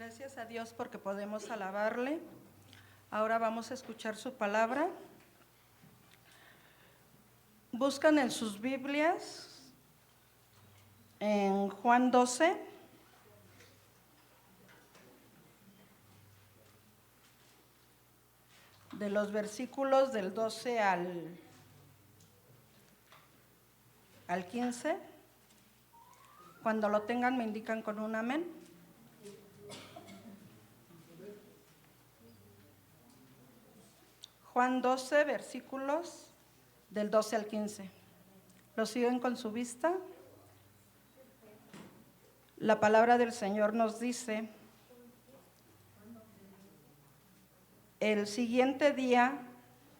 Gracias a Dios porque podemos alabarle. Ahora vamos a escuchar su palabra. Buscan en sus Biblias, en Juan 12, de los versículos del 12 al 15. Cuando lo tengan me indican con un amén. Juan 12, versículos del 12 al 15. ¿Lo siguen con su vista? La palabra del Señor nos dice: el siguiente día,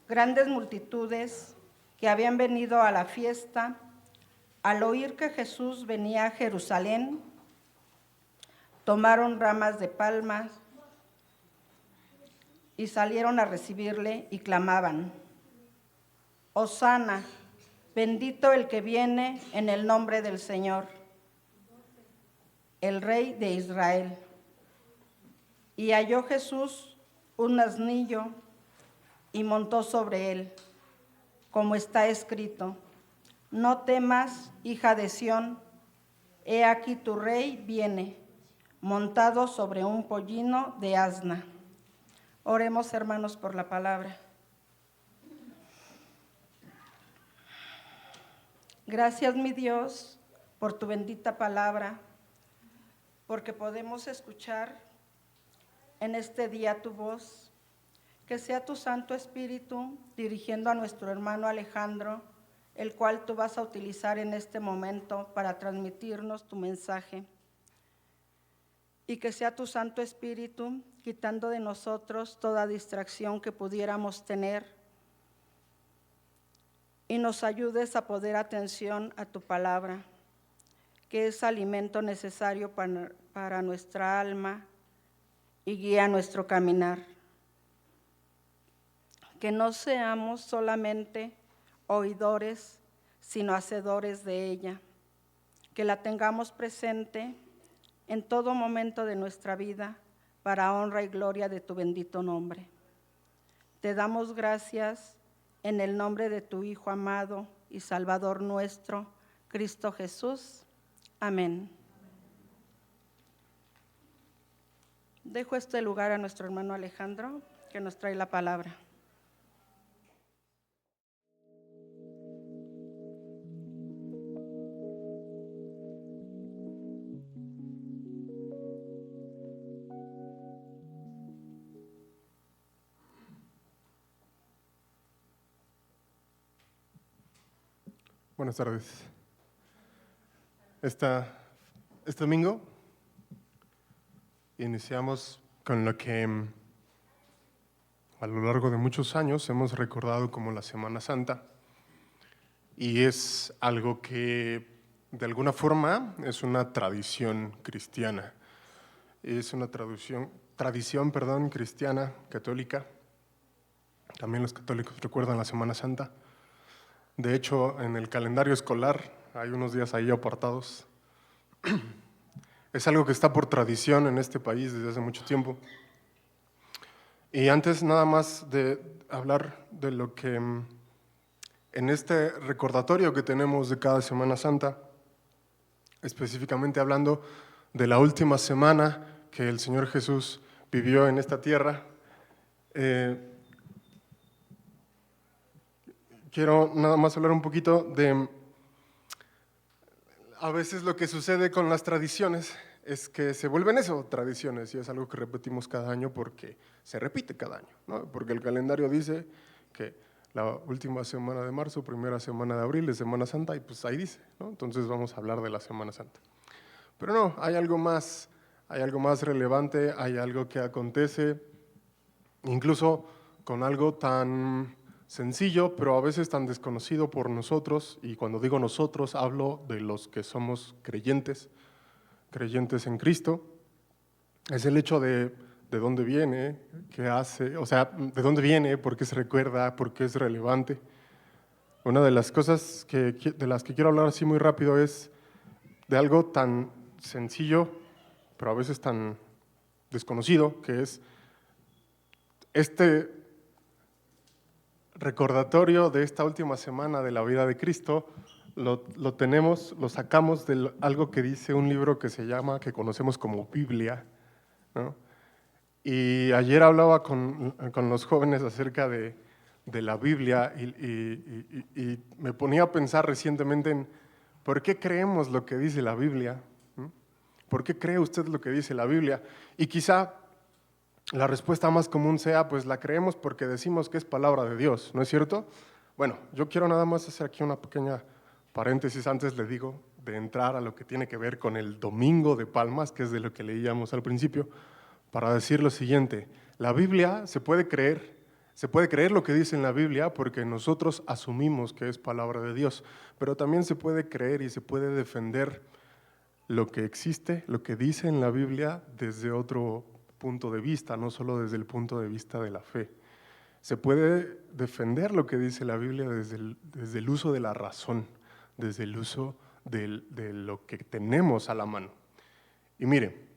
grandes multitudes que habían venido a la fiesta, al oír que Jesús venía a Jerusalén, tomaron ramas de palmas y salieron a recibirle y clamaban: Hosana, bendito el que viene en el nombre del Señor, el Rey de Israel. Y halló Jesús un asnillo y montó sobre él, como está escrito: no temas, hija de Sión, he aquí tu rey viene, montado sobre un pollino de asna. Oremos, hermanos, por la palabra. Gracias, mi Dios, por tu bendita palabra, porque podemos escuchar en este día tu voz. Que sea tu Santo Espíritu dirigiendo a nuestro hermano Alejandro, el cual tú vas a utilizar en este momento para transmitirnos tu mensaje. Y que sea tu Santo Espíritu quitando de nosotros toda distracción que pudiéramos tener y nos ayudes a poner atención a tu palabra, que es alimento necesario para nuestra alma y guía nuestro caminar. Que no seamos solamente oidores, sino hacedores de ella, que la tengamos presente en todo momento de nuestra vida, para honra y gloria de tu bendito nombre. Te damos gracias en el nombre de tu Hijo amado y Salvador nuestro, Cristo Jesús. Amén. Dejo este lugar a nuestro hermano Alejandro, que nos trae la palabra. Buenas tardes. Este domingo iniciamos con lo que a lo largo de muchos años hemos recordado como la Semana Santa, y es algo que de alguna forma es una tradición cristiana. Es una tradición cristiana, católica. También los católicos recuerdan la Semana Santa. De hecho, en el calendario escolar hay unos días ahí apartados. Es algo que está por tradición en este país desde hace mucho tiempo. Y antes nada más de hablar de lo que en este recordatorio que tenemos de cada Semana Santa, específicamente hablando de la última semana que el Señor Jesús vivió en esta tierra, quiero nada más hablar un poquito de a veces lo que sucede con las tradiciones es que se vuelven eso, tradiciones, y es algo que repetimos cada año porque se repite cada año, ¿no? Porque el calendario dice que la última semana de marzo, primera semana de abril es Semana Santa, y pues ahí dice, ¿no? Entonces vamos a hablar de la Semana Santa. Pero no, hay algo más relevante, hay algo que acontece, incluso con algo tan sencillo, pero a veces tan desconocido por nosotros, y cuando digo nosotros hablo de los que somos creyentes en Cristo. Es el hecho de dónde viene, qué hace, o sea, de dónde viene, por qué se recuerda, por qué es relevante. Una de las cosas de las que quiero hablar así muy rápido es de algo tan sencillo, pero a veces tan desconocido, que es este recordatorio de esta última semana de la vida de Cristo. Lo sacamos de algo que dice un libro que conocemos como Biblia, ¿no? Y ayer hablaba con los jóvenes acerca de la Biblia y me ponía a pensar recientemente en ¿por qué creemos lo que dice la Biblia? ¿Mm? ¿Por qué cree usted lo que dice la Biblia? Y quizá la respuesta más común sea, pues la creemos porque decimos que es palabra de Dios, ¿no es cierto? Bueno, yo quiero nada más hacer aquí una pequeña paréntesis antes, le digo, de entrar a lo que tiene que ver con el Domingo de Palmas, que es de lo que leíamos al principio, para decir lo siguiente: la Biblia se puede creer lo que dice en la Biblia porque nosotros asumimos que es palabra de Dios, pero también se puede creer y se puede defender lo que existe, lo que dice en la Biblia desde otro punto de vista, no solo desde el punto de vista de la fe. Se puede defender lo que dice la Biblia desde el uso de la razón, desde el uso de lo que tenemos a la mano. Y mire,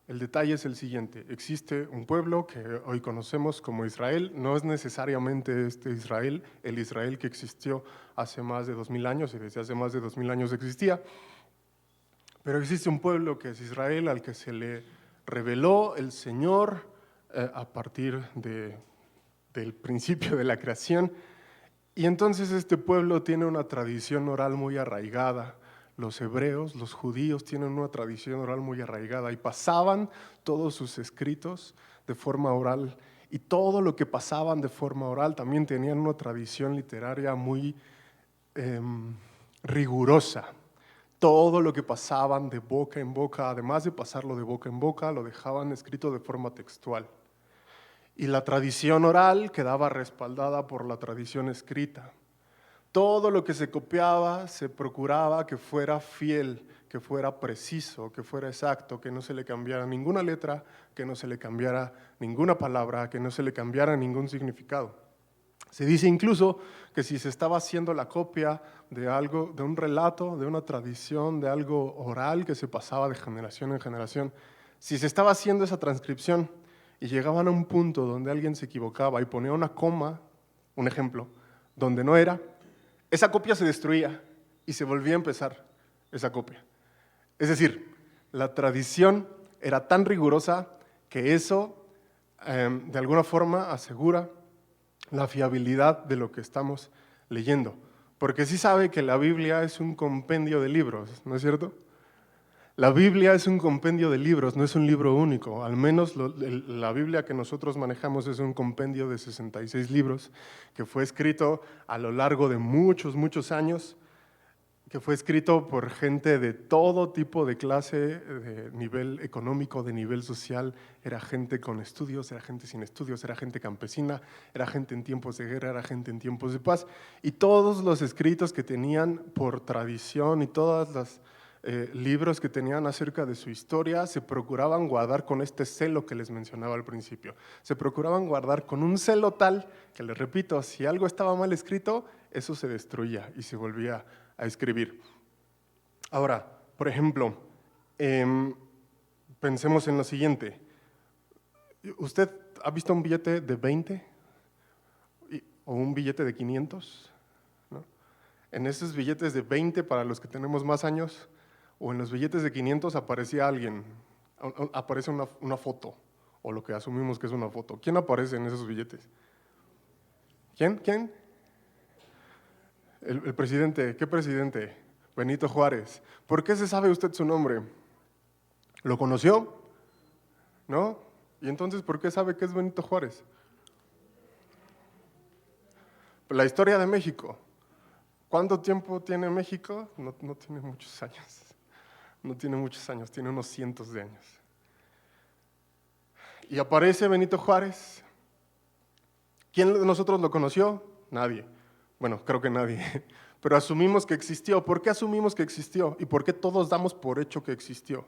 el detalle es el siguiente: existe un pueblo que hoy conocemos como Israel. No es necesariamente este Israel, el Israel que existió hace más de 2000 años y desde hace más de 2000 años existía, pero existe un pueblo que es Israel, al que se le reveló el Señor a partir del principio de la creación. Y entonces este pueblo tiene una tradición oral muy arraigada. Los hebreos, los judíos, tienen una tradición oral muy arraigada y pasaban todos sus escritos de forma oral. Y todo lo que pasaban de forma oral también tenían una tradición literaria muy rigurosa. Todo lo que pasaban de boca en boca, además de pasarlo de boca en boca, lo dejaban escrito de forma textual. Y la tradición oral quedaba respaldada por la tradición escrita. Todo lo que se copiaba se procuraba que fuera fiel, que fuera preciso, que fuera exacto, que no se le cambiara ninguna letra, que no se le cambiara ninguna palabra, que no se le cambiara ningún significado. Se dice incluso que si se estaba haciendo la copia de algo, de un relato, de una tradición, de algo oral que se pasaba de generación en generación, si se estaba haciendo esa transcripción y llegaban a un punto donde alguien se equivocaba y ponía una coma, un ejemplo, donde no era, esa copia se destruía y se volvía a empezar esa copia. Es decir, la tradición era tan rigurosa que eso de alguna forma asegura la fiabilidad de lo que estamos leyendo. Porque sí sabe que la Biblia es un compendio de libros, ¿no es cierto? La Biblia es un compendio de libros, no es un libro único. Al menos la Biblia que nosotros manejamos es un compendio de 66 libros que fue escrito a lo largo de muchos, muchos años, que fue escrito por gente de todo tipo de clase, de nivel económico, de nivel social. Era gente con estudios, era gente sin estudios, era gente campesina, era gente en tiempos de guerra, era gente en tiempos de paz. Y todos los escritos que tenían por tradición y todas las libros que tenían acerca de su historia se procuraban guardar con este celo que les mencionaba al principio. Se procuraban guardar con un celo tal que, les repito, si algo estaba mal escrito, eso se destruía y se volvía a escribir. Ahora, por ejemplo, pensemos en lo siguiente. ¿Usted ha visto un billete de 20 o un billete de 500? ¿No? En esos billetes de 20, para los que tenemos más años, o en los billetes de 500 aparecía alguien, aparece una foto, o lo que asumimos que es una foto. ¿Quién aparece en esos billetes? ¿Quién? El presidente. ¿Qué presidente? Benito Juárez. ¿Por qué se sabe usted su nombre? ¿Lo conoció? ¿No? ¿Y entonces por qué sabe que es Benito Juárez? La historia de México. ¿Cuánto tiempo tiene México? No tiene muchos años. No tiene muchos años, tiene unos cientos de años. Y aparece Benito Juárez. ¿Quién de nosotros lo conoció? Nadie. Bueno, creo que nadie. Pero asumimos que existió. ¿Por qué asumimos que existió? ¿Y por qué todos damos por hecho que existió?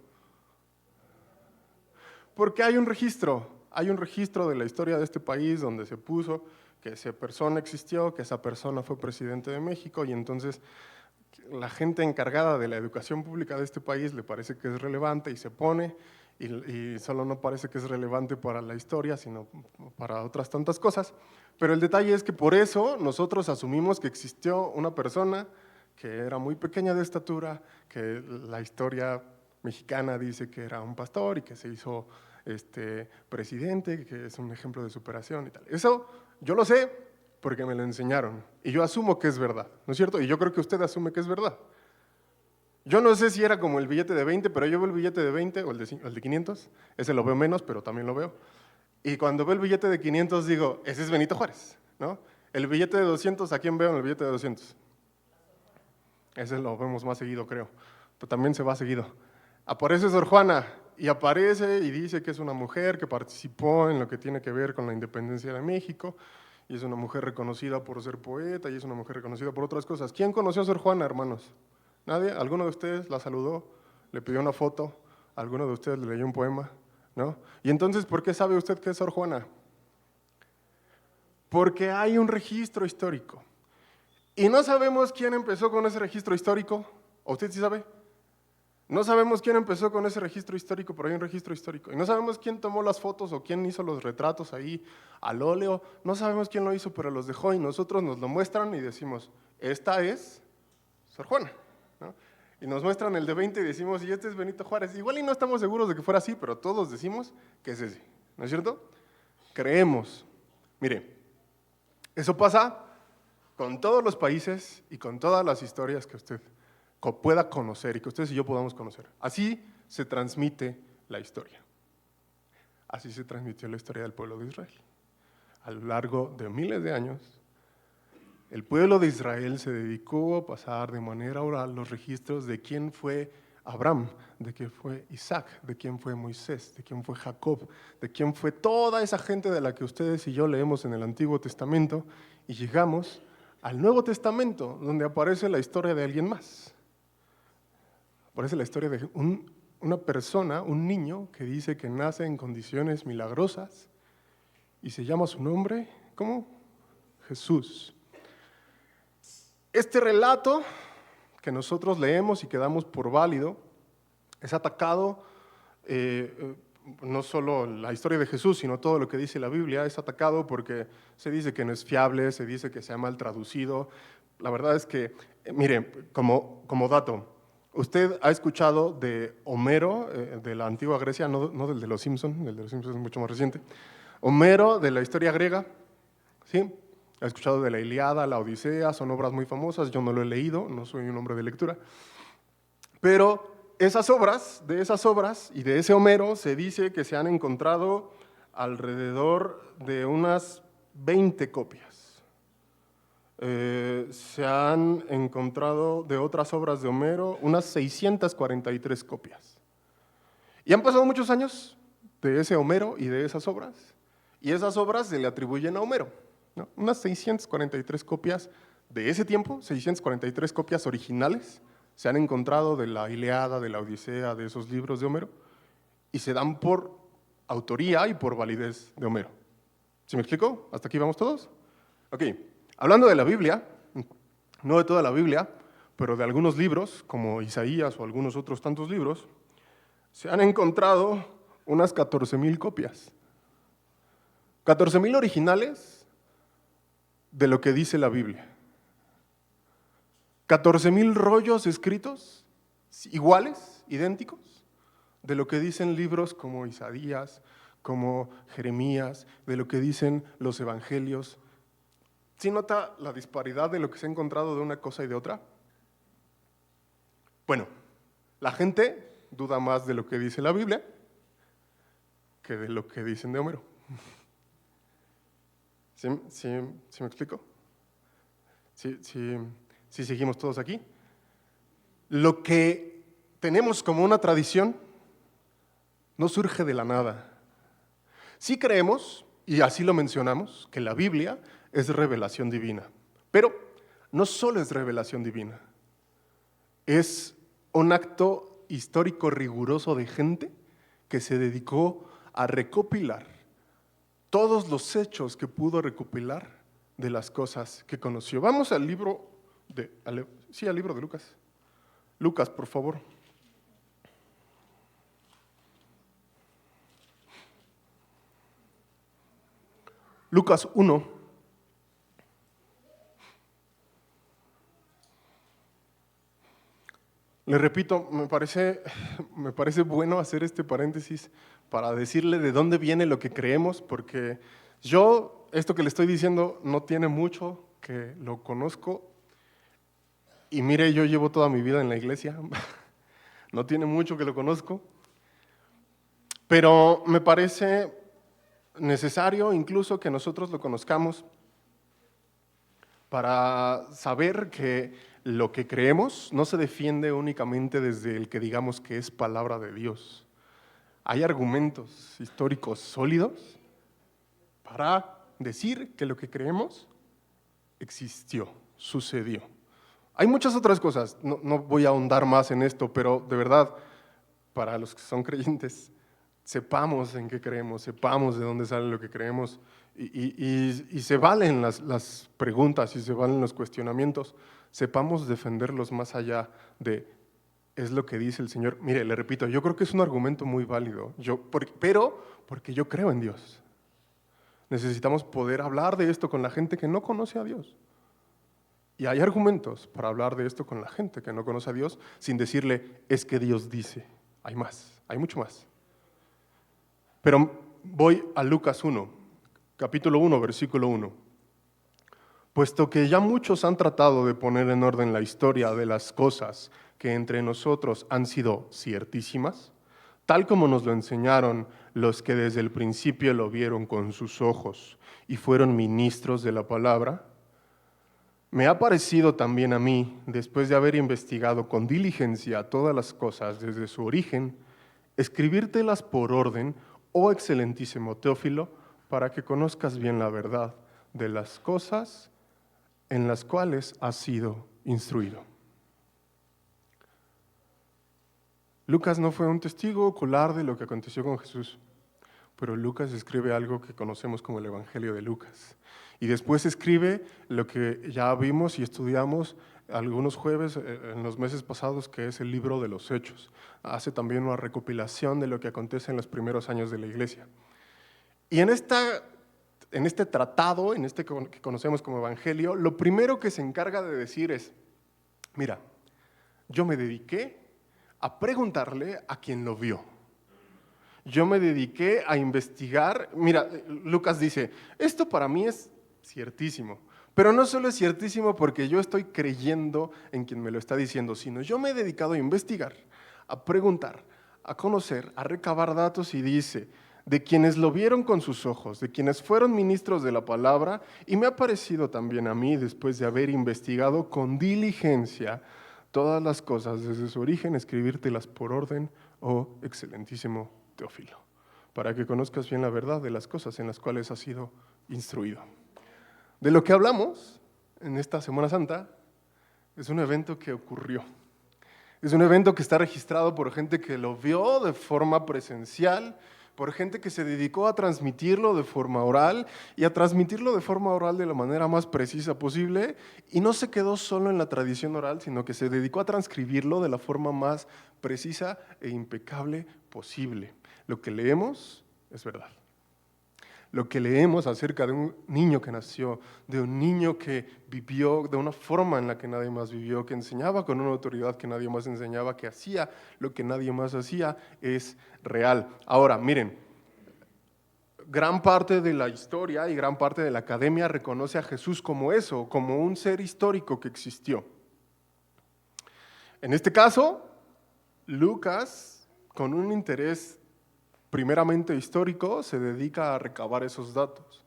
Porque hay un registro de la historia de este país donde se puso que esa persona existió, que esa persona fue presidente de México, y entonces la gente encargada de la educación pública de este país le parece que es relevante y se pone, y solo no parece que es relevante para la historia, sino para otras tantas cosas. Pero el detalle es que por eso nosotros asumimos que existió una persona que era muy pequeña de estatura, que la historia mexicana dice que era un pastor y que se hizo presidente, que es un ejemplo de superación y tal. Eso yo lo sé porque me lo enseñaron y yo asumo que es verdad, ¿no es cierto? Y yo creo que usted asume que es verdad. Yo no sé si era como el billete de 20, pero yo veo el billete de 20 o el de 500, ese lo veo menos, pero también lo veo. Y cuando veo el billete de 500 digo, ese es Benito Juárez, ¿no? El billete de 200, ¿a quién veo en el billete de 200? Ese lo vemos más seguido, creo, pero también se va seguido. Aparece Sor Juana y aparece y dice que es una mujer que participó en lo que tiene que ver con la independencia de México y es una mujer reconocida por ser poeta y es una mujer reconocida por otras cosas. ¿Quién conoció a Sor Juana, hermanos? ¿Nadie? ¿Alguno de ustedes la saludó? ¿Le pidió una foto? ¿Alguno de ustedes le leyó un poema? ¿No? Y entonces, ¿por qué sabe usted que es Sor Juana? Porque hay un registro histórico. Y no sabemos quién empezó con ese registro histórico. ¿O usted sí sabe? No sabemos quién empezó con ese registro histórico, pero hay un registro histórico. Y no sabemos quién tomó las fotos o quién hizo los retratos ahí al óleo. No sabemos quién lo hizo, pero los dejó y nosotros nos lo muestran y decimos, esta es Sor Juana, ¿no? Y nos muestran el de 20 y decimos, y este es Benito Juárez. Igual y no estamos seguros de que fuera así, pero todos decimos que es ese, ¿no es cierto? Creemos. Mire, eso pasa con todos los países y con todas las historias que usted pueda conocer y que ustedes y yo podamos conocer. Así se transmite la historia. Así se transmitió la historia del pueblo de Israel. A lo largo de miles de años, el pueblo de Israel se dedicó a pasar de manera oral los registros de quién fue Abraham, de quién fue Isaac, de quién fue Moisés, de quién fue Jacob, de quién fue toda esa gente de la que ustedes y yo leemos en el Antiguo Testamento y llegamos al Nuevo Testamento, donde aparece la historia de alguien más. Aparece la historia de una persona, un niño que dice que nace en condiciones milagrosas y se llama su nombre, ¿cómo? Jesús. Este relato que nosotros leemos y que damos por válido es atacado, no solo la historia de Jesús, sino todo lo que dice la Biblia, es atacado porque se dice que no es fiable, se dice que se ha mal traducido. La verdad es que, mire, como dato, usted ha escuchado de Homero, de la antigua Grecia, no del de los Simpson, el de los Simpson es mucho más reciente, Homero de la historia griega, ¿sí? He escuchado de la Ilíada, la Odisea, son obras muy famosas, yo no lo he leído, no soy un hombre de lectura, pero de esas obras y de ese Homero se dice que se han encontrado alrededor de unas 20 copias. Se han encontrado de otras obras de Homero unas 643 copias. Y han pasado muchos años de ese Homero y de esas obras, y esas obras se le atribuyen a Homero, ¿no? Unas 643 copias de ese tiempo, 643 copias originales, se han encontrado de la Ilíada, de la Odisea, de esos libros de Homero, y se dan por autoría y por validez de Homero. ¿Sí me explico? ¿Hasta aquí vamos todos? Ok, hablando de la Biblia, no de toda la Biblia, pero de algunos libros, como Isaías o algunos otros tantos libros, se han encontrado unas 14,000 copias. 14,000 originales de lo que dice la Biblia. 14,000 rollos escritos, iguales, idénticos, de lo que dicen libros como Isaías, como Jeremías, de lo que dicen los evangelios. ¿Sí nota la disparidad de lo que se ha encontrado de una cosa y de otra? Bueno, la gente duda más de lo que dice la Biblia que de lo que dicen de Homero. ¿Sí me explico? ¿Sí seguimos todos aquí? Lo que tenemos como una tradición no surge de la nada. Sí creemos, y así lo mencionamos, que la Biblia es revelación divina. Pero no solo es revelación divina, es un acto histórico riguroso de gente que se dedicó a recopilar todos los hechos que pudo recopilar de las cosas que conoció. Vamos al libro al libro de Lucas. Lucas, por favor. Lucas 1. Le repito, me parece bueno hacer este paréntesis para decirle de dónde viene lo que creemos, porque esto que le estoy diciendo, no tiene mucho que lo conozco. Y mire, yo llevo toda mi vida en la iglesia, no tiene mucho que lo conozco, pero me parece necesario incluso que nosotros lo conozcamos para saber que lo que creemos no se defiende únicamente desde el que digamos que es palabra de Dios. Hay argumentos históricos sólidos para decir que lo que creemos existió, sucedió. Hay muchas otras cosas, no voy a ahondar más en esto, pero de verdad, para los que son creyentes, sepamos en qué creemos, sepamos de dónde sale lo que creemos y se valen las preguntas y se valen los cuestionamientos, sepamos defenderlos más allá de es lo que dice el Señor. Mire, le repito, yo creo que es un argumento muy válido, pero porque yo creo en Dios. Necesitamos poder hablar de esto con la gente que no conoce a Dios. Y hay argumentos para hablar de esto con la gente que no conoce a Dios sin decirle, es que Dios dice. Hay más, hay mucho más. Pero voy a Lucas 1, capítulo 1, versículo 1. Puesto que ya muchos han tratado de poner en orden la historia de las cosas que entre nosotros han sido ciertísimas, tal como nos lo enseñaron los que desde el principio lo vieron con sus ojos y fueron ministros de la palabra, me ha parecido también a mí, después de haber investigado con diligencia todas las cosas desde su origen, escribírtelas por orden, oh excelentísimo Teófilo, para que conozcas bien la verdad de las cosas en las cuales has sido instruido. Lucas no fue un testigo ocular de lo que aconteció con Jesús, pero Lucas escribe algo que conocemos como el Evangelio de Lucas. Y después escribe lo que ya vimos y estudiamos algunos jueves en los meses pasados, que es el libro de los Hechos. Hace también una recopilación de lo que acontece en los primeros años de la iglesia. Y en este tratado, que conocemos como Evangelio, lo primero que se encarga de decir es, mira, yo me dediqué a preguntarle a quien lo vio. Yo me dediqué a investigar. Mira, Lucas dice, esto para mí es ciertísimo, pero no solo es ciertísimo porque yo estoy creyendo en quien me lo está diciendo, sino yo me he dedicado a investigar, a preguntar, a conocer, a recabar datos y dice, de quienes lo vieron con sus ojos, de quienes fueron ministros de la palabra, y me ha parecido también a mí, después de haber investigado con diligencia todas las cosas desde su origen, escribírtelas por orden, oh excelentísimo Teófilo, para que conozcas bien la verdad de las cosas en las cuales has sido instruido. De lo que hablamos en esta Semana Santa es un evento que ocurrió. Es un evento que está registrado por gente que lo vio de forma presencial, por gente que se dedicó a transmitirlo de forma oral y a transmitirlo de forma oral de la manera más precisa posible, y no se quedó solo en la tradición oral, sino que se dedicó a transcribirlo de la forma más precisa e impecable posible. Lo que leemos es verdad. Lo que leemos acerca de un niño que nació, de un niño que vivió de una forma en la que nadie más vivió, que enseñaba con una autoridad que nadie más enseñaba, que hacía lo que nadie más hacía, es real. Ahora, miren, gran parte de la historia y gran parte de la academia reconoce a Jesús como eso, como un ser histórico que existió. En este caso, Lucas, con un interés primeramente histórico, se dedica a recabar esos datos.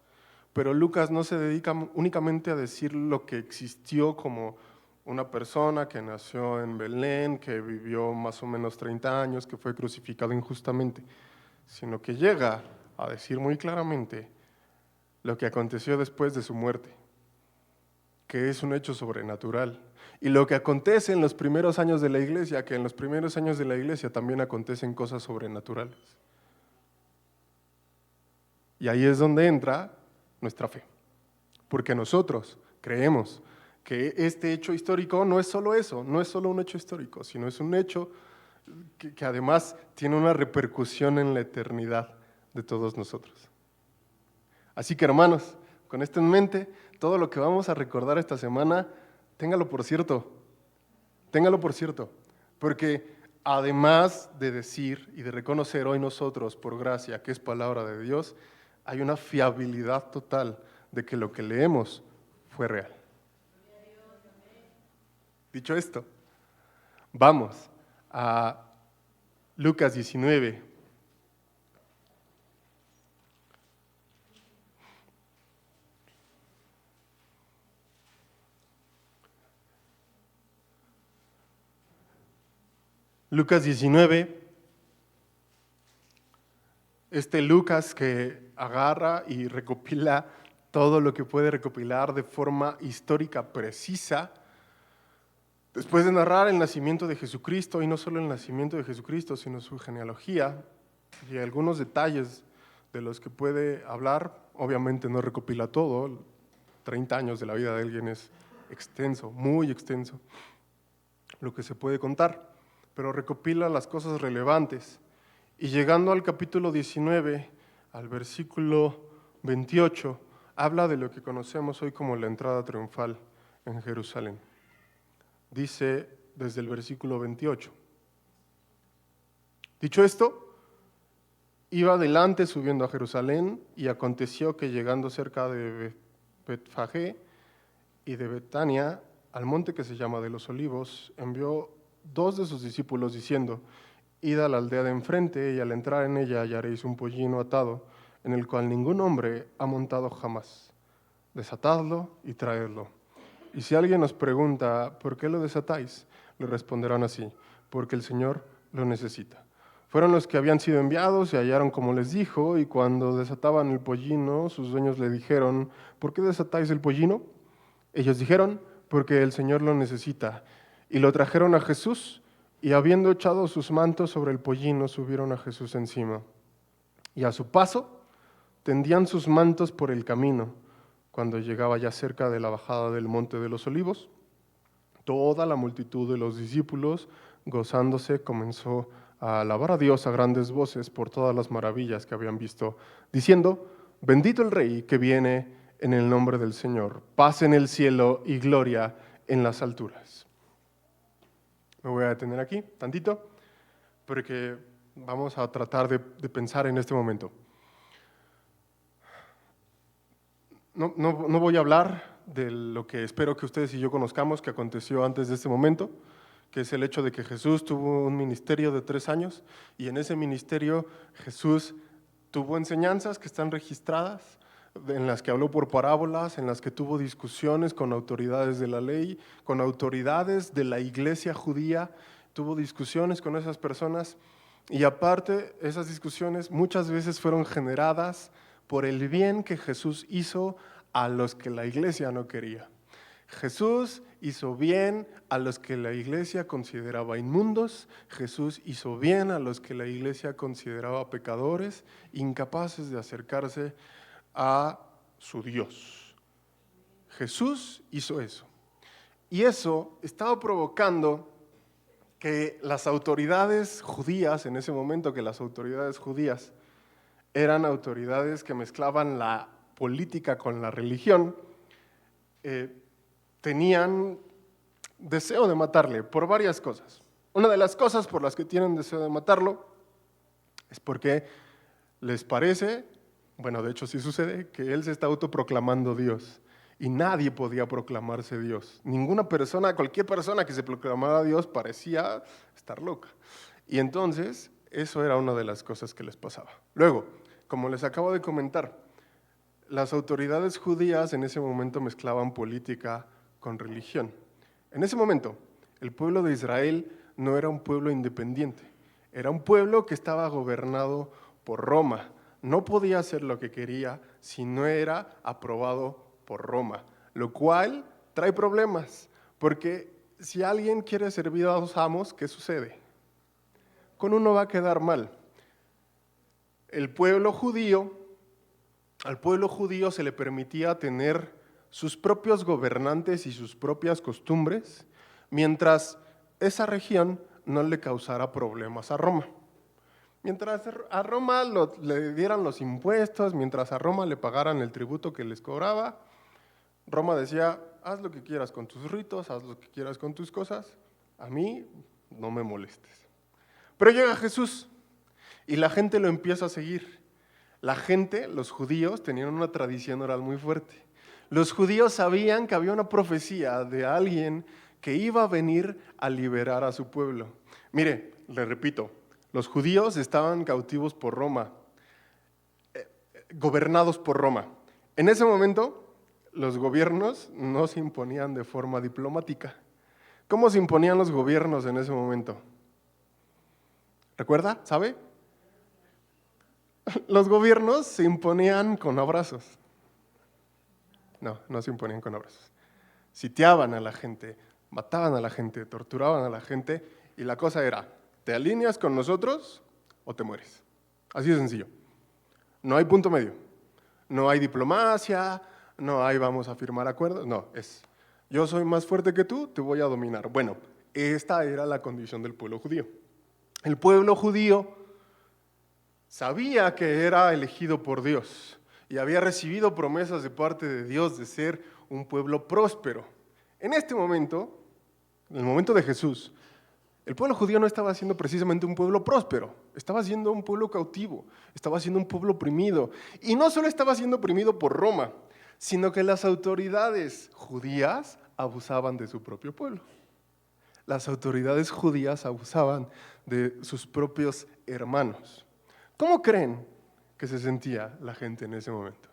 Pero Lucas no se dedica únicamente a decir lo que existió como una persona que nació en Belén, que vivió más o menos 30 años, que fue crucificado injustamente, sino que llega a decir muy claramente lo que aconteció después de su muerte, que es un hecho sobrenatural. Y lo que acontece en los primeros años de la iglesia, que en los primeros años de la iglesia también acontecen cosas sobrenaturales. Y ahí es donde entra nuestra fe, porque nosotros creemos que este hecho histórico no es solo eso, no es solo un hecho histórico, sino es un hecho que además tiene una repercusión en la eternidad de todos nosotros. Así que, hermanos, con esto en mente, todo lo que vamos a recordar esta semana, téngalo por cierto, porque además de decir y de reconocer hoy nosotros, por gracia, que es palabra de Dios, hay una fiabilidad total de que lo que leemos fue real. Dicho esto, vamos a Lucas 19. Lucas 19, Lucas que agarra y recopila todo lo que puede recopilar de forma histórica precisa, después de narrar el nacimiento de Jesucristo, y no solo el nacimiento de Jesucristo, sino su genealogía y algunos detalles de los que puede hablar. Obviamente no recopila todo, 30 años de la vida de alguien es extenso, muy extenso, lo que se puede contar, pero recopila las cosas relevantes. Y llegando al capítulo 19, al versículo 28, habla de lo que conocemos hoy como la entrada triunfal en Jerusalén. Dice desde el versículo 28. Dicho esto, iba adelante subiendo a Jerusalén, y aconteció que llegando cerca de Betfagé y de Betania, al monte que se llama de los Olivos, envió 2 de sus discípulos diciendo: id a la aldea de enfrente, y al entrar en ella hallaréis un pollino atado, en el cual ningún hombre ha montado jamás. Desatadlo y traedlo. Y si alguien os pregunta: ¿por qué lo desatáis?, le responderán así: porque el Señor lo necesita. Fueron los que habían sido enviados y hallaron como les dijo, y cuando desataban el pollino, sus dueños le dijeron: ¿por qué desatáis el pollino? Ellos dijeron: porque el Señor lo necesita. Y lo trajeron a Jesús, y habiendo echado sus mantos sobre el pollino, subieron a Jesús encima. Y a su paso tendían sus mantos por el camino. Cuando llegaba ya cerca de la bajada del monte de los Olivos, toda la multitud de los discípulos, gozándose, comenzó a alabar a Dios a grandes voces por todas las maravillas que habían visto, diciendo: bendito el Rey que viene en el nombre del Señor, paz en el cielo y gloria en las alturas. Me voy a detener aquí tantito, porque vamos a tratar de pensar en este momento. No voy a hablar de lo que espero que ustedes y yo conozcamos que aconteció antes de este momento, que es el hecho de que Jesús tuvo un ministerio de 3 años, y en ese ministerio Jesús tuvo enseñanzas que están registradas, en las que habló por parábolas, en las que tuvo discusiones con autoridades de la ley, con autoridades de la iglesia judía, tuvo discusiones con esas personas, y aparte esas discusiones muchas veces fueron generadas por el bien que Jesús hizo a los que la iglesia no quería. Jesús hizo bien a los que la iglesia consideraba inmundos. Jesús hizo bien a los que la iglesia consideraba pecadores, incapaces de acercarse a su Dios. Jesús hizo eso. Y eso estaba provocando que las autoridades judías, en ese momento que las autoridades judías eran autoridades que mezclaban la política con la religión, tenían deseo de matarle por varias cosas. Una de las cosas por las que tienen deseo de matarlo es porque les parece, bueno, de hecho sí sucede, que él se está autoproclamando Dios, y nadie podía proclamarse Dios. Ninguna persona, cualquier persona que se proclamara Dios parecía estar loca. Y entonces, eso era una de las cosas que les pasaba. Luego, como les acabo de comentar, las autoridades judías en ese momento mezclaban política con religión. En ese momento, el pueblo de Israel no era un pueblo independiente, era un pueblo que estaba gobernado por Roma. No podía hacer lo que quería si no era aprobado por Roma, lo cual trae problemas, porque si alguien quiere servir a 2 amos, ¿qué sucede? Con uno va a quedar mal. Al pueblo judío se le permitía tener sus propios gobernantes y sus propias costumbres, mientras esa región no le causara problemas a Roma. Mientras a Roma le dieran los impuestos, mientras a Roma le pagaran el tributo que les cobraba, Roma decía, haz lo que quieras con tus ritos, haz lo que quieras con tus cosas, a mí no me molestes. Pero llega Jesús y la gente lo empieza a seguir. La gente, los judíos, tenían una tradición oral muy fuerte. Los judíos sabían que había una profecía de alguien que iba a venir a liberar a su pueblo. Mire, le repito, los judíos estaban cautivos por Roma, gobernados por Roma. En ese momento, los gobiernos no se imponían de forma diplomática. ¿Cómo se imponían los gobiernos en ese momento? ¿Recuerda? ¿Sabe? Los gobiernos se imponían con abrazos. No se imponían con abrazos. Sitiaban a la gente, mataban a la gente, torturaban a la gente y la cosa era, ¿te alineas con nosotros o te mueres? Así de sencillo. No hay punto medio. No hay diplomacia, no hay vamos a firmar acuerdos. No, es yo soy más fuerte que tú, te voy a dominar. Bueno, esta era la condición del pueblo judío. El pueblo judío sabía que era elegido por Dios y había recibido promesas de parte de Dios de ser un pueblo próspero. En este momento, en el momento de Jesús, el pueblo judío no estaba siendo precisamente un pueblo próspero, estaba siendo un pueblo cautivo, estaba siendo un pueblo oprimido. Y no solo estaba siendo oprimido por Roma, sino que las autoridades judías abusaban de su propio pueblo. Las autoridades judías abusaban de sus propios hermanos. ¿Cómo creen que se sentía la gente en ese momento?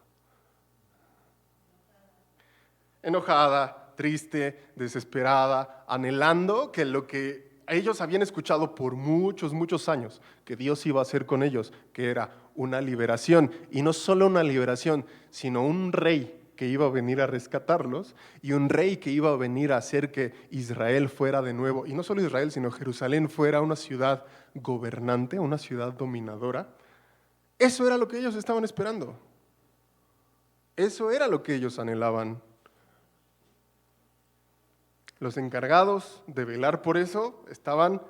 Enojada, triste, desesperada, anhelando que lo que ellos habían escuchado por muchos, muchos años, que Dios iba a hacer con ellos, que era una liberación, y no solo una liberación, sino un rey que iba a venir a rescatarlos, y un rey que iba a venir a hacer que Israel fuera de nuevo, y no solo Israel, sino Jerusalén fuera una ciudad gobernante, una ciudad dominadora. Eso era lo que ellos estaban esperando. Eso era lo que ellos anhelaban. Los encargados de velar por eso estaban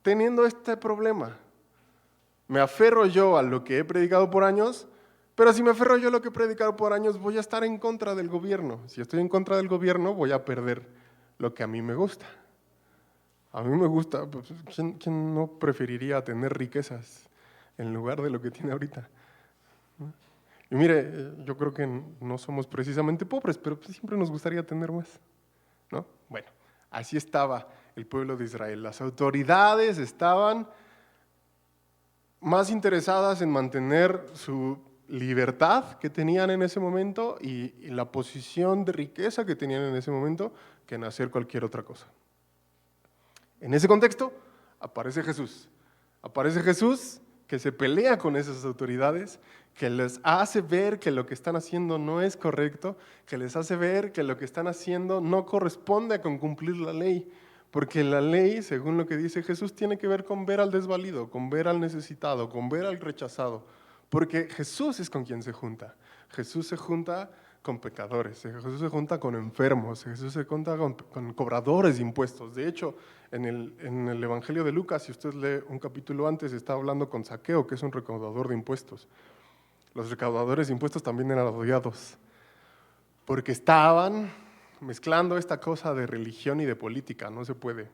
teniendo este problema. Me aferro yo a lo que he predicado por años, pero si me aferro yo a lo que he predicado por años, voy a estar en contra del gobierno. Si estoy en contra del gobierno, voy a perder lo que a mí me gusta. A mí me gusta, pues, ¿quién no preferiría tener riquezas en lugar de lo que tiene ahorita? Y mire, yo creo que no somos precisamente pobres, pero pues siempre nos gustaría tener más, ¿no? Bueno, así estaba el pueblo de Israel. Las autoridades estaban más interesadas en mantener su libertad que tenían en ese momento y la posición de riqueza que tenían en ese momento que en hacer cualquier otra cosa. En ese contexto aparece Jesús. Aparece Jesús que se pelea con esas autoridades, que les hace ver que lo que están haciendo no es correcto, que les hace ver que lo que están haciendo no corresponde con cumplir la ley, porque la ley, según lo que dice Jesús, tiene que ver con ver al desvalido, con ver al necesitado, con ver al rechazado, porque Jesús es con quien se junta. Jesús se junta con pecadores, Jesús se junta con enfermos, Jesús se junta con cobradores de impuestos. De hecho, en el Evangelio de Lucas, si usted lee un capítulo antes, está hablando con Zaqueo, que es un recaudador de impuestos. Los recaudadores de impuestos también eran odiados, porque estaban mezclando esta cosa de religión y de política. No se puede.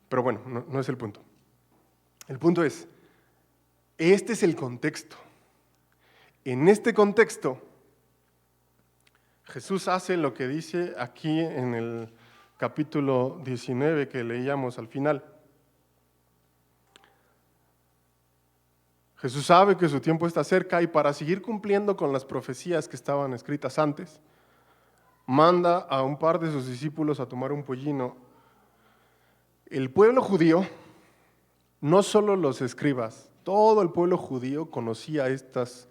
Pero bueno, no es el punto. El punto es, este es el contexto. En este contexto, Jesús hace lo que dice aquí en el capítulo 19 que leíamos al final. Jesús sabe que su tiempo está cerca y para seguir cumpliendo con las profecías que estaban escritas antes, manda a un par de sus discípulos a tomar un pollino. El pueblo judío, no solo los escribas, todo el pueblo judío conocía estas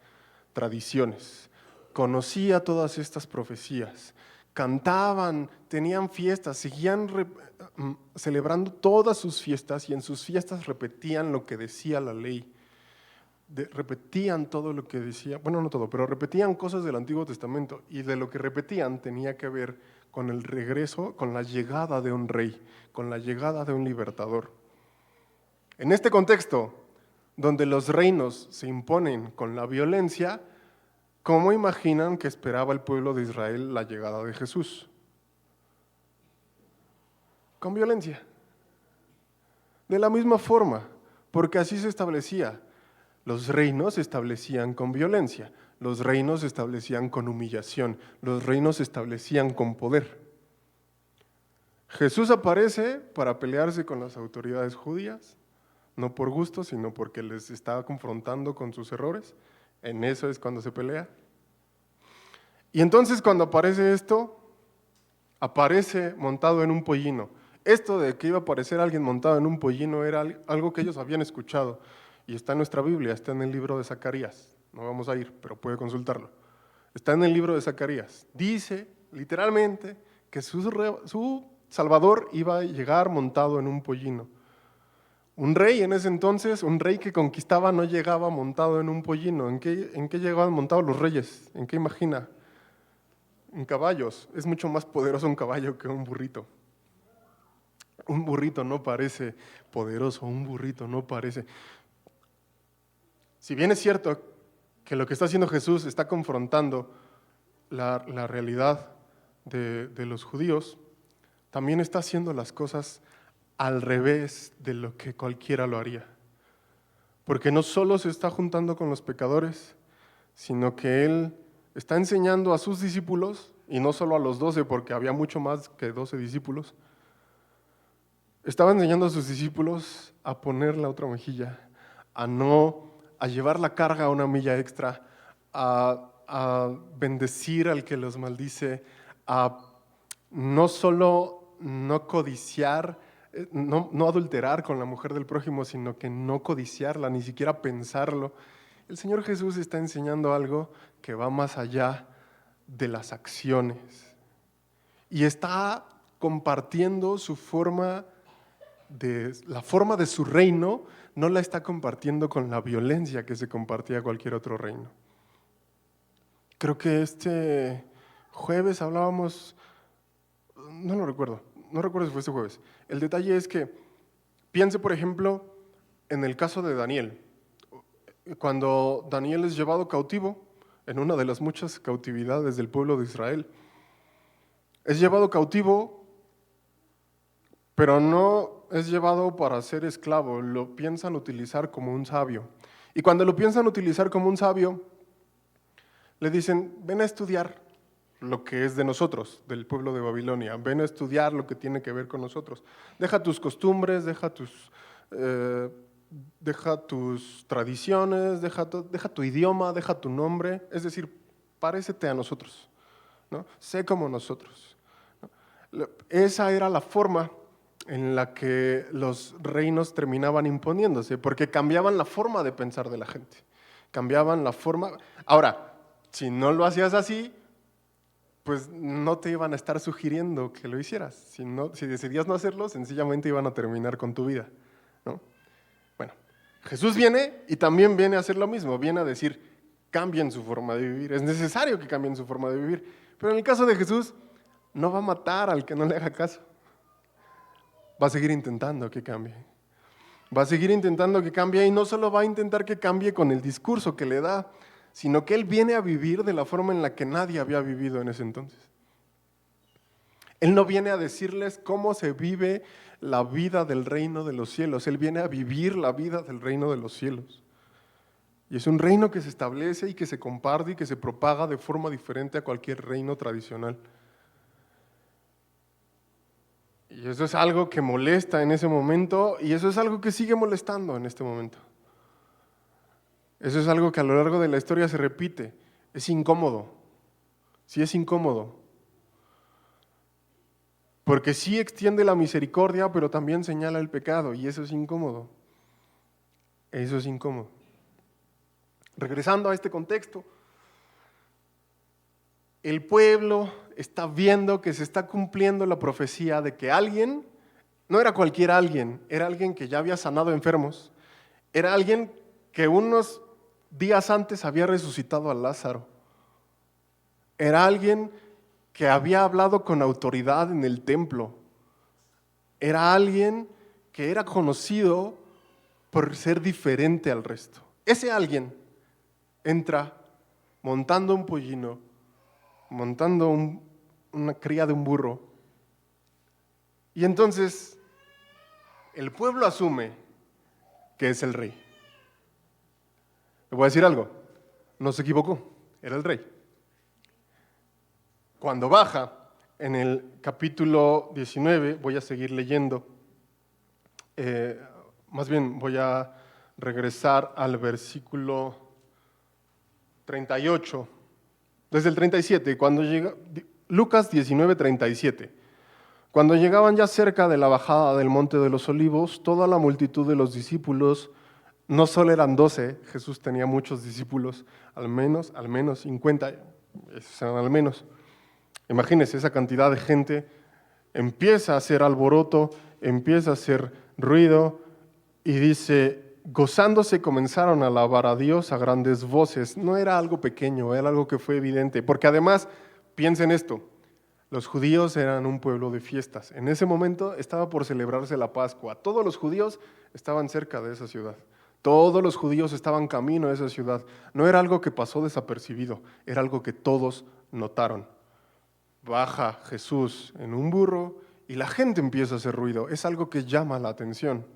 tradiciones, conocía todas estas profecías, cantaban, tenían fiestas, seguían celebrando todas sus fiestas y en sus fiestas repetían lo que decía la ley. Repetían todo lo que decía, bueno, no todo, pero repetían cosas del Antiguo Testamento y de lo que repetían tenía que ver con el regreso, con la llegada de un rey, con la llegada de un libertador. En este contexto, donde los reinos se imponen con la violencia, ¿cómo imaginan que esperaba el pueblo de Israel la llegada de Jesús? Con violencia. De la misma forma, porque así se establecía. Los reinos se establecían con violencia, los reinos se establecían con humillación, los reinos se establecían con poder. Jesús aparece para pelearse con las autoridades judías, no por gusto, sino porque les estaba confrontando con sus errores. En eso es cuando se pelea. Y entonces cuando aparece esto, aparece montado en un pollino. Esto de que iba a aparecer alguien montado en un pollino era algo que ellos habían escuchado. Y está en nuestra Biblia, está en el libro de Zacarías. No vamos a ir, pero puede consultarlo. Está en el libro de Zacarías. Dice literalmente que su Salvador iba a llegar montado en un pollino. Un rey en ese entonces, un rey que conquistaba, no llegaba montado en un pollino. ¿En qué llegaban montados los reyes? ¿En qué imagina? En caballos. Es mucho más poderoso un caballo que un burrito. Un burrito no parece poderoso, un burrito no parece. Si bien es cierto que lo que está haciendo Jesús está confrontando la realidad de los judíos, también está haciendo las cosas al revés de lo que cualquiera lo haría. Porque no solo se está juntando con los pecadores, sino que Él está enseñando a sus discípulos, y no solo a los 12, porque había mucho más que 12 discípulos, estaba enseñando a sus discípulos a poner la otra mejilla, a llevar la carga a una milla extra, a bendecir al que los maldice, a no solo no codiciar, no adulterar con la mujer del prójimo, sino que no codiciarla, ni siquiera pensarlo. El Señor Jesús está enseñando algo que va más allá de las acciones y está compartiendo la forma de su reino, no la está compartiendo con la violencia que se compartía cualquier otro reino. Creo que este jueves hablábamos, no lo recuerdo, no recuerdo si fue este jueves. El detalle es que piense, por ejemplo, en el caso de Daniel. Cuando Daniel es llevado cautivo, en una de las muchas cautividades del pueblo de Israel, es llevado cautivo, pero no es llevado para ser esclavo, lo piensan utilizar como un sabio. Y cuando lo piensan utilizar como un sabio, le dicen, ven a estudiar lo que es de nosotros, del pueblo de Babilonia, ven a estudiar lo que tiene que ver con nosotros. Deja tus costumbres, deja tus tradiciones, deja tu idioma, deja tu nombre, es decir, parécete a nosotros, ¿no? Sé como nosotros, ¿no? Esa era la forma en la que los reinos terminaban imponiéndose, porque cambiaban la forma de pensar de la gente, cambiaban la forma. Ahora, si no lo hacías así, pues no te iban a estar sugiriendo que lo hicieras. Si decidías no hacerlo, sencillamente iban a terminar con tu vida, ¿no? Bueno, Jesús viene y también viene a hacer lo mismo, viene a decir, cambien su forma de vivir, es necesario que cambien su forma de vivir, pero en el caso de Jesús, no va a matar al que no le haga caso, va a seguir intentando que cambie, va a seguir intentando que cambie y no solo va a intentar que cambie con el discurso que le da, sino que Él viene a vivir de la forma en la que nadie había vivido en ese entonces. Él no viene a decirles cómo se vive la vida del reino de los cielos. Él viene a vivir la vida del reino de los cielos. Y es un reino que se establece y que se comparte y que se propaga de forma diferente a cualquier reino tradicional. Y eso es algo que molesta en ese momento y eso es algo que sigue molestando en este momento. Eso es algo que a lo largo de la historia se repite. Es incómodo. Sí es incómodo. Porque sí extiende la misericordia, pero también señala el pecado, y eso es incómodo. Eso es incómodo. Regresando a este contexto, el pueblo está viendo que se está cumpliendo la profecía de que alguien, no era cualquier alguien, era alguien que ya había sanado enfermos, era alguien que unos días antes había resucitado a Lázaro, era alguien que había hablado con autoridad en el templo. Era alguien que era conocido por ser diferente al resto. Ese alguien entra montando un pollino, montando una cría de un burro, y entonces el pueblo asume que es el rey. Le voy a decir algo, no se equivocó, era el rey. Cuando baja, en el capítulo 19, voy a seguir leyendo, más bien voy a regresar al versículo 38, desde el 37, cuando llega, Lucas 19, 37. Cuando llegaban ya cerca de la bajada del Monte de los Olivos, toda la multitud de los discípulos, no solo eran 12, Jesús tenía muchos discípulos, al menos 50, esos eran al menos. Imagínense esa cantidad de gente, empieza a hacer alboroto, empieza a hacer ruido y dice, gozándose comenzaron a alabar a Dios a grandes voces. No era algo pequeño, era algo que fue evidente, porque además, piensen esto, los judíos eran un pueblo de fiestas. En ese momento estaba por celebrarse la Pascua. Todos los judíos estaban cerca de esa ciudad. Todos los judíos estaban camino a esa ciudad. No era algo que pasó desapercibido, era algo que todos notaron. Baja Jesús en un burro y la gente empieza a hacer ruido. Es algo que llama la atención,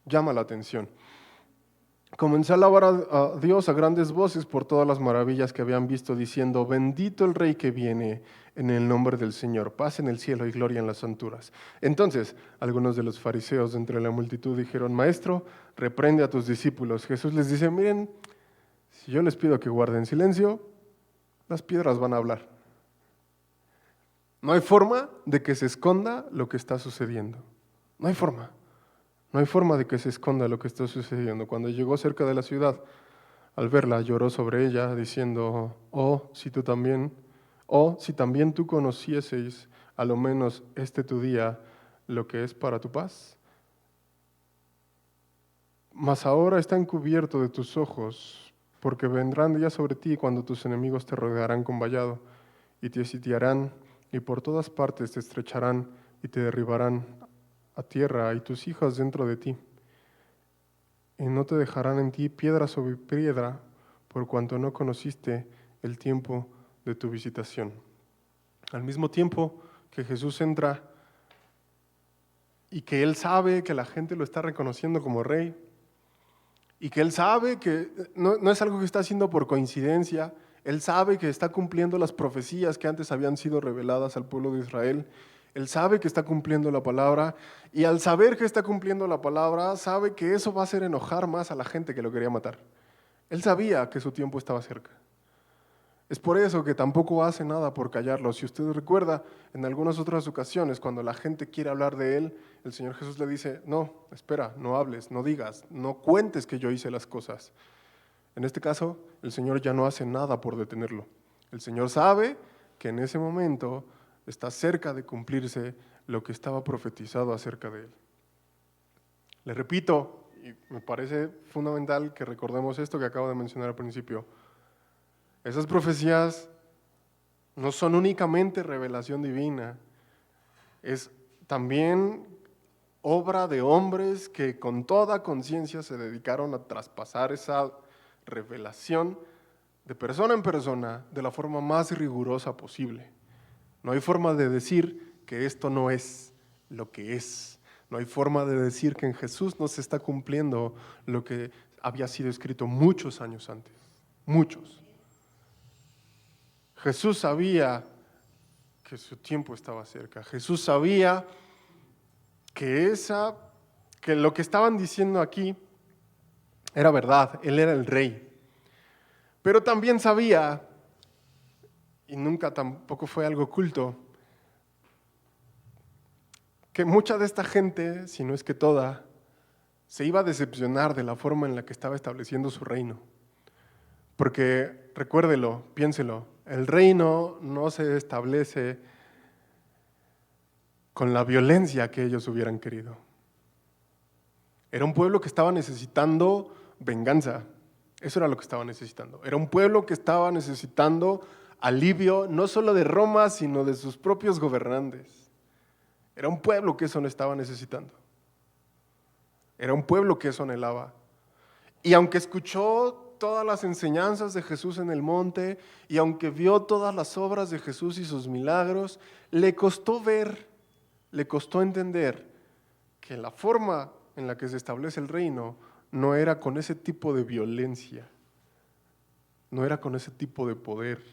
llama la atención. Comenzó a alabar a Dios a grandes voces por todas las maravillas que habían visto, diciendo, bendito el Rey que viene en el nombre del Señor, paz en el cielo y gloria en las alturas. Entonces, algunos de los fariseos de entre la multitud dijeron, Maestro, reprende a tus discípulos. Jesús les dice, miren, si yo les pido que guarden silencio, las piedras van a hablar. No hay forma de que se esconda lo que está sucediendo. No hay forma. No hay forma de que se esconda lo que está sucediendo. Cuando llegó cerca de la ciudad, al verla, lloró sobre ella, diciendo, si también tú conocieseis, a lo menos este tu día, lo que es para tu paz. Mas ahora está encubierto de tus ojos, porque vendrán días sobre ti cuando tus enemigos te rodearán con vallado, y te sitiarán, y por todas partes te estrecharán, y te derribarán a tierra y tus hijas dentro de ti. Y no te dejarán en ti piedra sobre piedra, por cuanto no conociste el tiempo de tu visitación. Al mismo tiempo que Jesús entra y que Él sabe que la gente lo está reconociendo como rey, y que Él sabe que no es algo que está haciendo por coincidencia, Él sabe que está cumpliendo las profecías que antes habían sido reveladas al pueblo de Israel. Él sabe que está cumpliendo la palabra y al saber que está cumpliendo la palabra, sabe que eso va a hacer enojar más a la gente que lo quería matar. Él sabía que su tiempo estaba cerca. Es por eso que tampoco hace nada por callarlo. Si usted recuerda, en algunas otras ocasiones, cuando la gente quiere hablar de Él, el Señor Jesús le dice, no, espera, no hables, no digas, no cuentes que yo hice las cosas. En este caso, el Señor ya no hace nada por detenerlo. El Señor sabe que en ese momento está cerca de cumplirse lo que estaba profetizado acerca de Él. Le repito, y me parece fundamental que recordemos esto que acabo de mencionar al principio, esas profecías no son únicamente revelación divina, es también obra de hombres que con toda conciencia se dedicaron a traspasar esa revelación de persona en persona de la forma más rigurosa posible. No hay forma de decir que esto no es lo que es. No hay forma de decir que en Jesús no se está cumpliendo lo que había sido escrito muchos años antes. Muchos. Jesús sabía que su tiempo estaba cerca. Jesús sabía que lo que estaban diciendo aquí era verdad. Él era el rey. Pero también sabía, y nunca tampoco fue algo oculto, que mucha de esta gente, si no es que toda, se iba a decepcionar de la forma en la que estaba estableciendo su reino. Porque, recuérdelo, piénselo, el reino no se establece con la violencia que ellos hubieran querido. Era un pueblo que estaba necesitando venganza, eso era lo que estaba necesitando. Era un pueblo que estaba necesitando alivio no solo de Roma, sino de sus propios gobernantes. Era un pueblo que eso no estaba necesitando. Era un pueblo que eso anhelaba. Y aunque escuchó todas las enseñanzas de Jesús en el monte, y aunque vio todas las obras de Jesús y sus milagros, le costó ver, le costó entender que la forma en la que se establece el reino no era con ese tipo de violencia, no era con ese tipo de poder,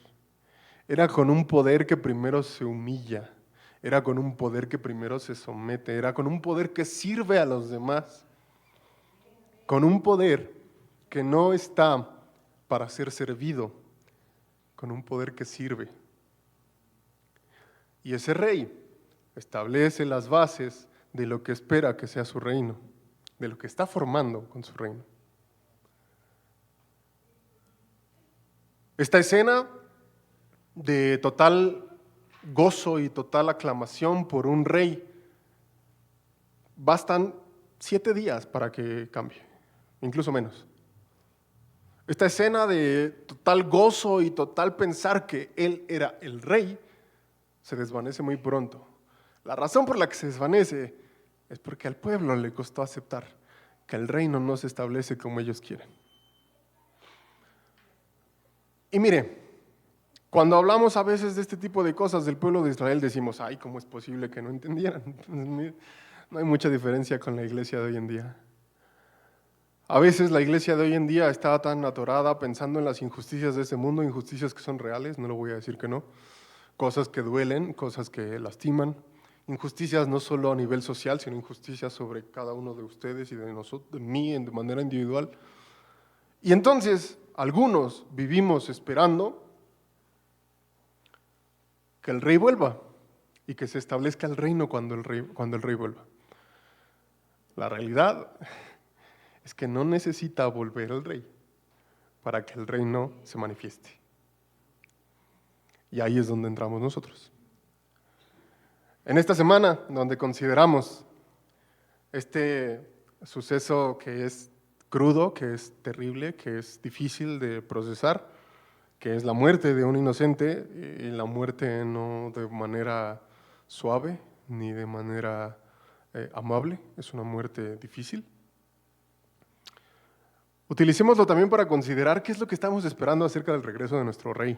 era con un poder que primero se humilla, era con un poder que primero se somete, era con un poder que sirve a los demás, con un poder que no está para ser servido, con un poder que sirve. Y ese rey establece las bases de lo que espera que sea su reino, de lo que está formando con su reino. Esta escena de total gozo y total aclamación por un rey, bastan 7 días para que cambie, incluso menos. Esta escena de total gozo y total pensar que él era el rey se desvanece muy pronto. La razón por la que se desvanece es porque al pueblo le costó aceptar que el reino no se establece como ellos quieren. Y mire, cuando hablamos a veces de este tipo de cosas del pueblo de Israel decimos, ay, ¿cómo es posible que no entendieran? No hay mucha diferencia con la iglesia de hoy en día. A veces la iglesia de hoy en día está tan atorada pensando en las injusticias de este mundo, injusticias que son reales, no lo voy a decir que no, cosas que duelen, cosas que lastiman, injusticias no solo a nivel social, sino injusticias sobre cada uno de ustedes y de nosotros, de mí de manera individual. Y entonces algunos vivimos esperando que el rey vuelva y que se establezca el reino cuando el rey vuelva. La realidad es que no necesita volver el rey para que el reino se manifieste. Y ahí es donde entramos nosotros. En esta semana, donde consideramos este suceso que es crudo, que es terrible, que es difícil de procesar, que es la muerte de un inocente, y la muerte no de manera suave ni de manera amable, es una muerte difícil. Utilicémoslo también para considerar qué es lo que estamos esperando acerca del regreso de nuestro rey.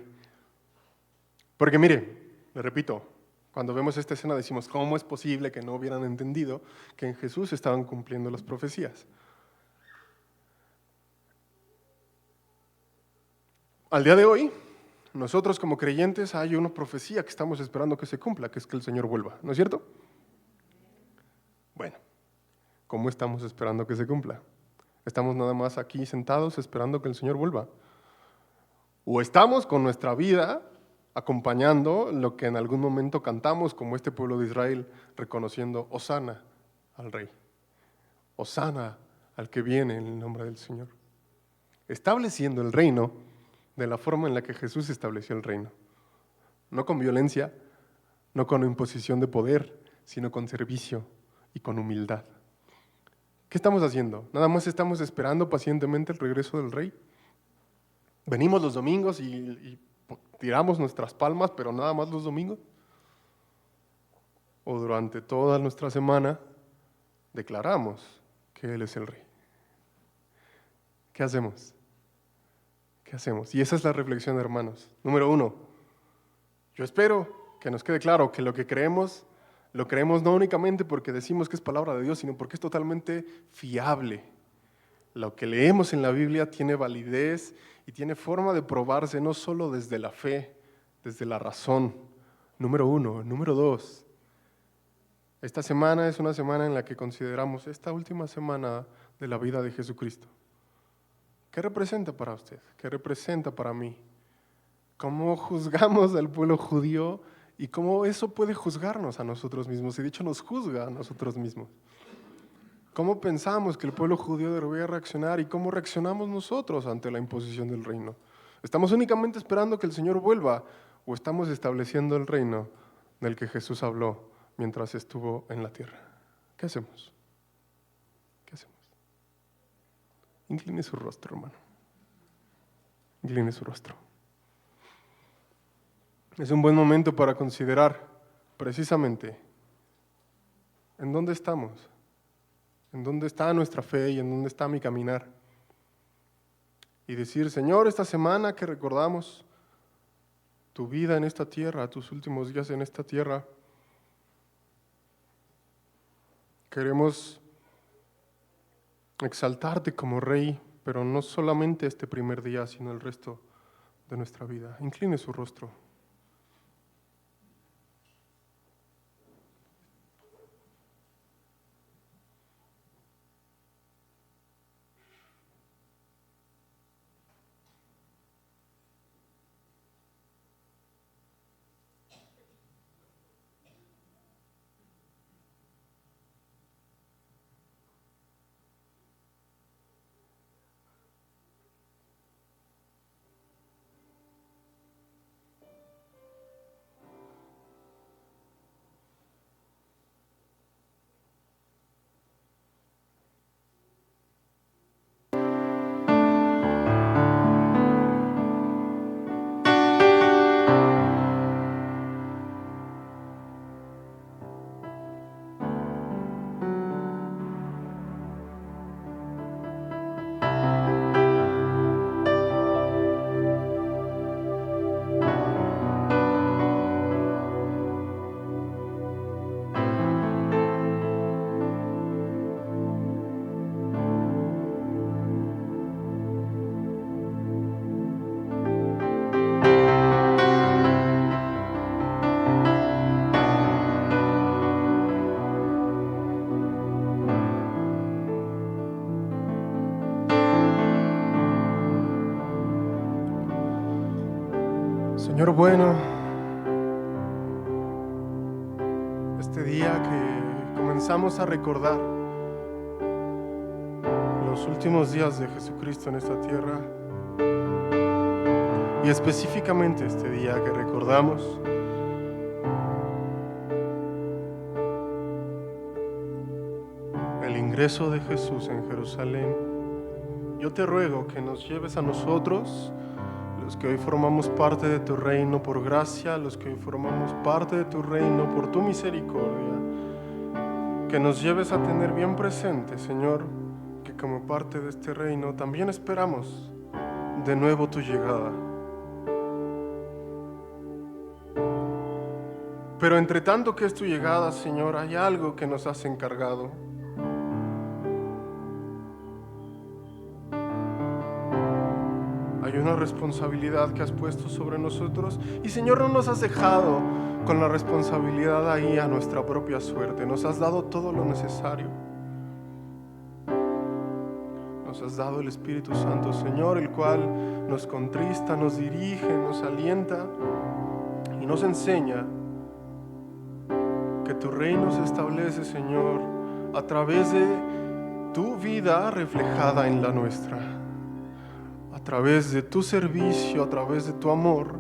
Porque mire, le repito, cuando vemos esta escena decimos, ¿cómo es posible que no hubieran entendido que en Jesús estaban cumpliendo las profecías? Al día de hoy, nosotros como creyentes hay una profecía que estamos esperando que se cumpla, que es que el Señor vuelva, ¿no es cierto? Bueno, ¿cómo estamos esperando que se cumpla? ¿Estamos nada más aquí sentados esperando que el Señor vuelva? ¿O estamos con nuestra vida acompañando lo que en algún momento cantamos como este pueblo de Israel, reconociendo Hosana al Rey, Hosana al que viene en el nombre del Señor? Estableciendo el reino de la forma en la que Jesús estableció el reino. No con violencia, no con imposición de poder, sino con servicio y con humildad. ¿Qué estamos haciendo? ¿Nada más estamos esperando pacientemente el regreso del Rey? Venimos los domingos y tiramos nuestras palmas, pero nada más los domingos. O durante toda nuestra semana declaramos que Él es el Rey. ¿Qué hacemos? ¿Qué hacemos? Y esa es la reflexión, hermanos. Número 1, yo espero que nos quede claro que lo que creemos, lo creemos no únicamente porque decimos que es palabra de Dios, sino porque es totalmente fiable. Lo que leemos en la Biblia tiene validez y tiene forma de probarse no solo desde la fe, desde la razón. Número 1. Número 2. Esta semana es una semana en la que consideramos esta última semana de la vida de Jesucristo. ¿Qué representa para usted? ¿Qué representa para mí? ¿Cómo juzgamos al pueblo judío y cómo eso puede juzgarnos a nosotros mismos? Y de hecho nos juzga a nosotros mismos. ¿Cómo pensamos que el pueblo judío debería reaccionar y cómo reaccionamos nosotros ante la imposición del reino? ¿Estamos únicamente esperando que el Señor vuelva o estamos estableciendo el reino del que Jesús habló mientras estuvo en la tierra? ¿Qué hacemos? ¿Qué hacemos? Incline su rostro, hermano. Incline su rostro. Es un buen momento para considerar precisamente en dónde estamos, en dónde está nuestra fe y en dónde está mi caminar. y decir, Señor, esta semana que recordamos tu vida en esta tierra, tus últimos días en esta tierra, queremos exaltarte como Rey, pero no solamente este primer día, sino el resto de nuestra vida. Incline su rostro. Señor bueno, este día que comenzamos a recordar los últimos días de Jesucristo en esta tierra, y específicamente este día que recordamos el ingreso de Jesús en Jerusalén, yo te ruego que nos lleves a nosotros, los que hoy formamos parte de tu reino por gracia, los que hoy formamos parte de tu reino por tu misericordia, que nos lleves a tener bien presente, Señor, que como parte de este reino también esperamos de nuevo tu llegada. Pero entre tanto que es tu llegada, Señor, hay algo que nos has encargado. Hay una responsabilidad que has puesto sobre nosotros y, Señor, no nos has dejado con la responsabilidad ahí a nuestra propia suerte. Nos has dado todo lo necesario. Nos has dado el Espíritu Santo, Señor, el cual nos contrista, nos dirige, nos alienta y nos enseña que tu reino se establece, Señor, a través de tu vida reflejada en la nuestra. A través de tu servicio, a través de tu amor,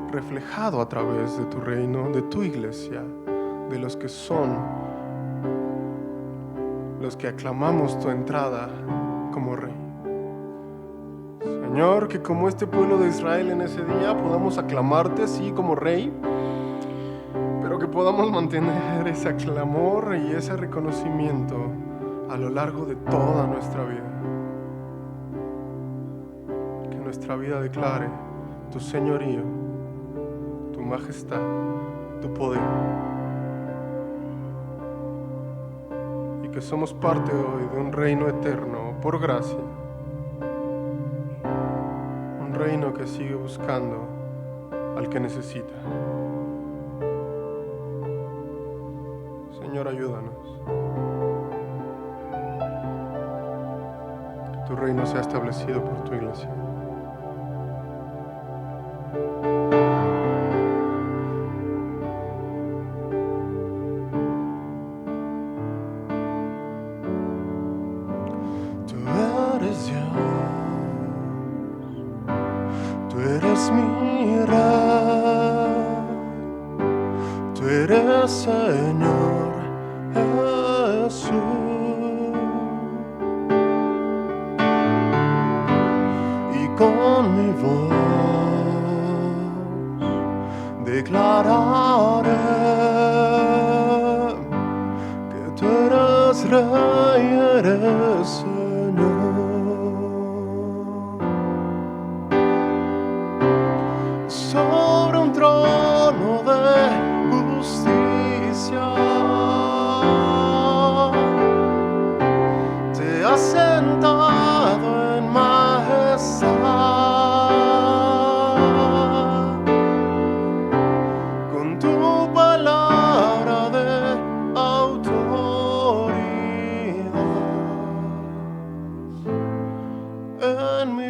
reflejado a través de tu reino, de tu iglesia, de los que son, los que aclamamos tu entrada como Rey. Señor, que como este pueblo de Israel en ese día podamos aclamarte, sí, como Rey, pero que podamos mantener ese clamor y ese reconocimiento a lo largo de toda nuestra vida. Nuestra vida declare tu señorío, tu majestad, tu poder, y que somos parte hoy de un reino eterno por gracia, un reino que sigue buscando al que necesita. Señor, ayúdanos. Que tu reino sea establecido por tu iglesia. Señor Jesús, y con mi voz declararé que tú eres Rey, eres Señor.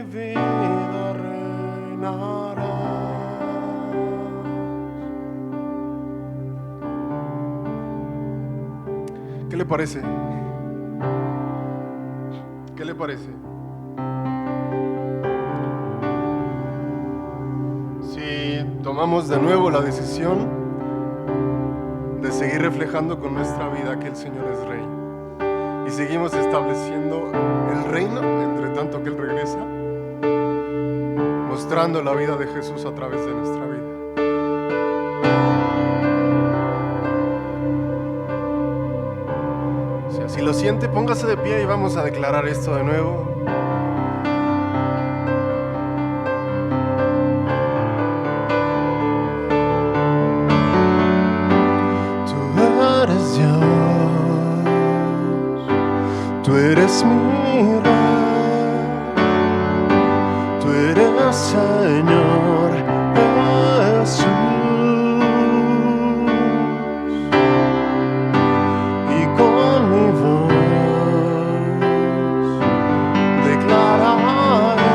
mi vida reinarás. ¿Qué le parece? ¿Qué le parece? Si tomamos de nuevo la decisión de seguir reflejando con nuestra vida que el Señor es Rey y seguimos estableciendo el reino entre tanto que Él regresa, mostrando la vida de Jesús a través de nuestra vida. Si así lo siente, póngase de pie y vamos a declarar esto de nuevo. Tú eres mi Rey, tú eres Señor Jesús, y con mi voz declararé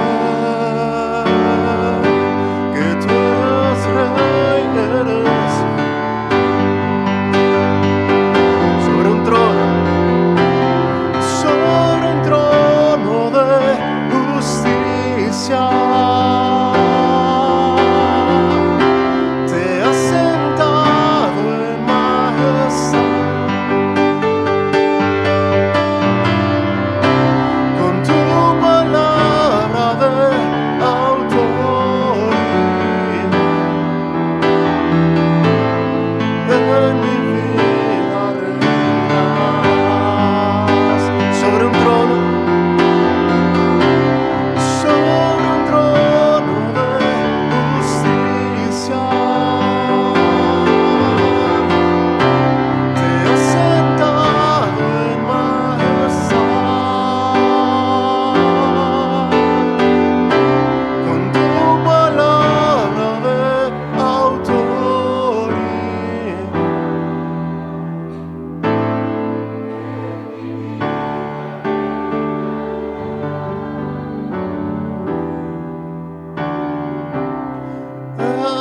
que tú eres Rey, eres sobre un trono de justicia. Te has sentado en majestad, con tu palabra de autoridad. En mi vida reinarás sobre un trono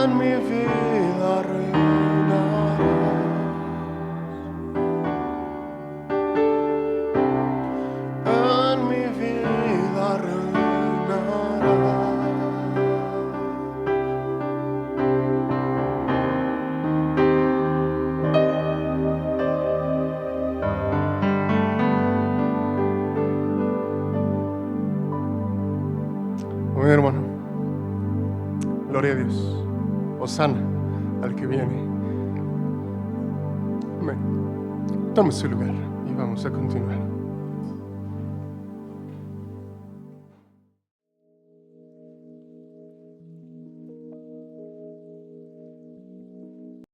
en mi vida reinarás. En mi vida reinarás. Muy bien, hermano. Gloria a Dios. Hosana al que viene. Amén. Tome su lugar y vamos a continuar.